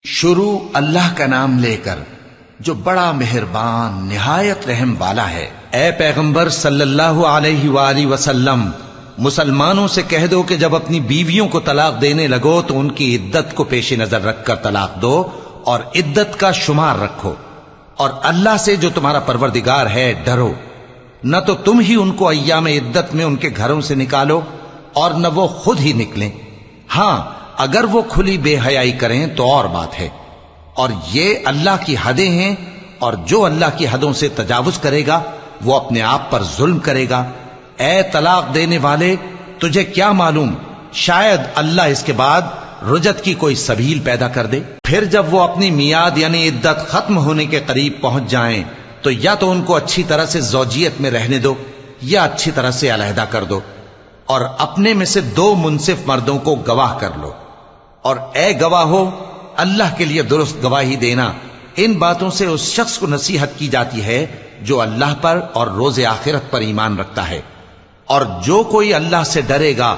شروع اللہ کا نام لے کر جو بڑا مہربان نہایت رحم والا ہے۔ اے پیغمبر صلی اللہ علیہ وآلہ وسلم، مسلمانوں سے کہہ دو کہ جب اپنی بیویوں کو طلاق دینے لگو تو ان کی عدت کو پیش نظر رکھ کر طلاق دو اور عدت کا شمار رکھو، اور اللہ سے جو تمہارا پروردگار ہے ڈرو، نہ تو تم ہی ان کو ایام عدت میں ان کے گھروں سے نکالو اور نہ وہ خود ہی نکلیں، ہاں اگر وہ کھلی بے حیائی کریں تو اور بات ہے، اور یہ اللہ کی حدیں ہیں، اور جو اللہ کی حدوں سے تجاوز کرے گا وہ اپنے آپ پر ظلم کرے گا۔ اے طلاق دینے والے، تجھے کیا معلوم شاید اللہ اس کے بعد رجعت کی کوئی سبیل پیدا کر دے۔ پھر جب وہ اپنی میعاد یعنی عدت ختم ہونے کے قریب پہنچ جائیں تو یا تو ان کو اچھی طرح سے زوجیت میں رہنے دو یا اچھی طرح سے علیحدہ کر دو، اور اپنے میں سے 2 منصف مردوں کو گواہ کر لو، اور اے گواہو، اللہ کے لیے درست گواہی دینا۔ ان باتوں سے اس شخص کو نصیحت کی جاتی ہے جو اللہ پر اور روز آخرت پر ایمان رکھتا ہے، اور جو کوئی اللہ سے ڈرے گا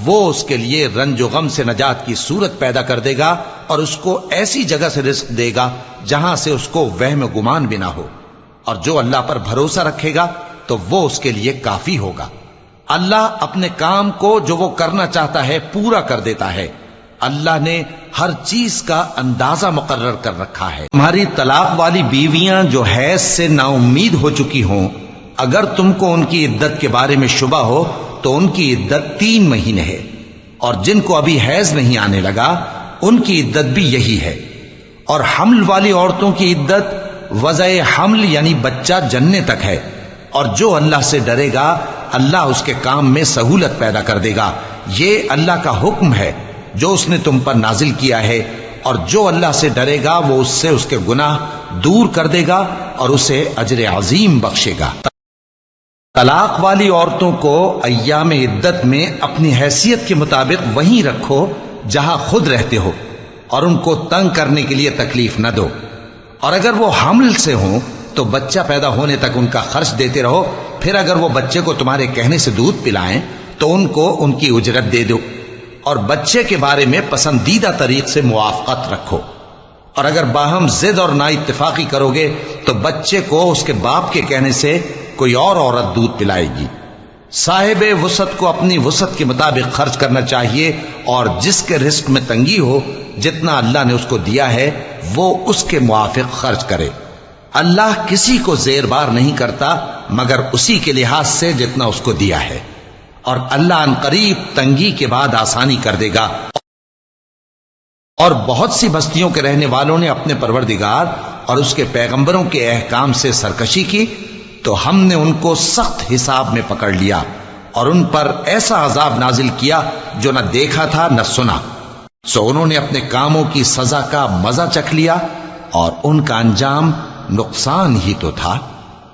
وہ اس کے لیے رنج و غم سے نجات کی صورت پیدا کر دے گا، اور اس کو ایسی جگہ سے رزق دے گا جہاں سے اس کو وہم و گمان بھی نہ ہو، اور جو اللہ پر بھروسہ رکھے گا تو وہ اس کے لیے کافی ہوگا۔ اللہ اپنے کام کو جو وہ کرنا چاہتا ہے پورا کر دیتا ہے۔ اللہ نے ہر چیز کا اندازہ مقرر کر رکھا ہے۔ تمہاری طلاق والی بیویاں جو حیض سے نا امید ہو چکی ہوں، اگر تم کو ان کی عدت کے بارے میں شبہ ہو تو ان کی عدت 3 مہینے ہے، اور جن کو ابھی حیض نہیں آنے لگا ان کی عدت بھی یہی ہے، اور حمل والی عورتوں کی عدت وضع حمل یعنی بچہ جننے تک ہے، اور جو اللہ سے ڈرے گا اللہ اس کے کام میں سہولت پیدا کر دے گا۔ یہ اللہ کا حکم ہے جو اس نے تم پر نازل کیا ہے، اور جو اللہ سے ڈرے گا وہ اس سے اس کے گناہ دور کر دے گا اور اسے اجر عظیم بخشے گا۔ طلاق والی عورتوں کو ایام عدت میں اپنی حیثیت کے مطابق وہیں رکھو جہاں خود رہتے ہو، اور ان کو تنگ کرنے کے لیے تکلیف نہ دو، اور اگر وہ حمل سے ہوں تو بچہ پیدا ہونے تک ان کا خرچ دیتے رہو، پھر اگر وہ بچے کو تمہارے کہنے سے دودھ پلائیں تو ان کو ان کی اجرت دے دو، اور بچے کے بارے میں پسندیدہ طریق سے موافقت رکھو، اور اگر باہم ضد اور نا اتفاقی کرو گے تو بچے کو اس کے باپ کے کہنے سے کوئی اور عورت دودھ پلائے گی۔ صاحب وسعت کو اپنی وسعت کے مطابق خرچ کرنا چاہیے، اور جس کے رزق میں تنگی ہو جتنا اللہ نے اس کو دیا ہے وہ اس کے موافق خرچ کرے۔ اللہ کسی کو زیر بار نہیں کرتا مگر اسی کے لحاظ سے جتنا اس کو دیا ہے، اور اللہ ان قریب تنگی کے بعد آسانی کر دے گا۔ اور بہت سی بستیوں کے رہنے والوں نے اپنے پروردگار اور اس کے پیغمبروں کے احکام سے سرکشی کی تو ہم نے ان کو سخت حساب میں پکڑ لیا، اور ان پر ایسا عذاب نازل کیا جو نہ دیکھا تھا نہ سنا، سو انہوں نے اپنے کاموں کی سزا کا مزہ چکھ لیا، اور ان کا انجام نقصان ہی تو تھا۔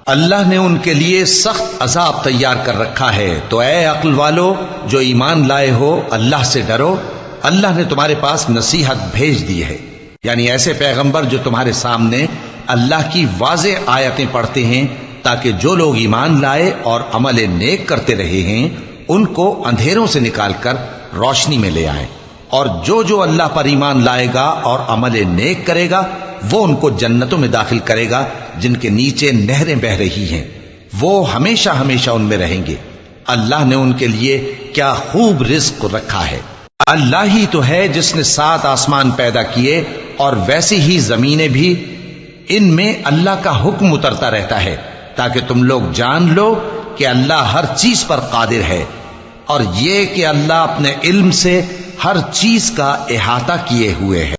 اللہ نے ان کے لیے سخت عذاب تیار کر رکھا ہے، تو اے عقل والو جو ایمان لائے ہو اللہ سے ڈرو۔ اللہ نے تمہارے پاس نصیحت بھیج دی ہے، یعنی ایسے پیغمبر جو تمہارے سامنے اللہ کی واضح آیتیں پڑھتے ہیں تاکہ جو لوگ ایمان لائے اور عمل نیک کرتے رہے ہیں ان کو اندھیروں سے نکال کر روشنی میں لے آئیں، اور جو اللہ پر ایمان لائے گا اور عمل نیک کرے گا وہ ان کو جنتوں میں داخل کرے گا جن کے نیچے نہریں بہ رہی ہیں، وہ ہمیشہ ہمیشہ ان میں رہیں گے۔ اللہ نے ان کے لیے کیا خوب رزق رکھا ہے۔ اللہ ہی تو ہے جس نے 7 آسمان پیدا کیے اور ویسی ہی زمینیں بھی، ان میں اللہ کا حکم اترتا رہتا ہے تاکہ تم لوگ جان لو کہ اللہ ہر چیز پر قادر ہے، اور یہ کہ اللہ اپنے علم سے ہر چیز کا احاطہ کیے ہوئے ہے۔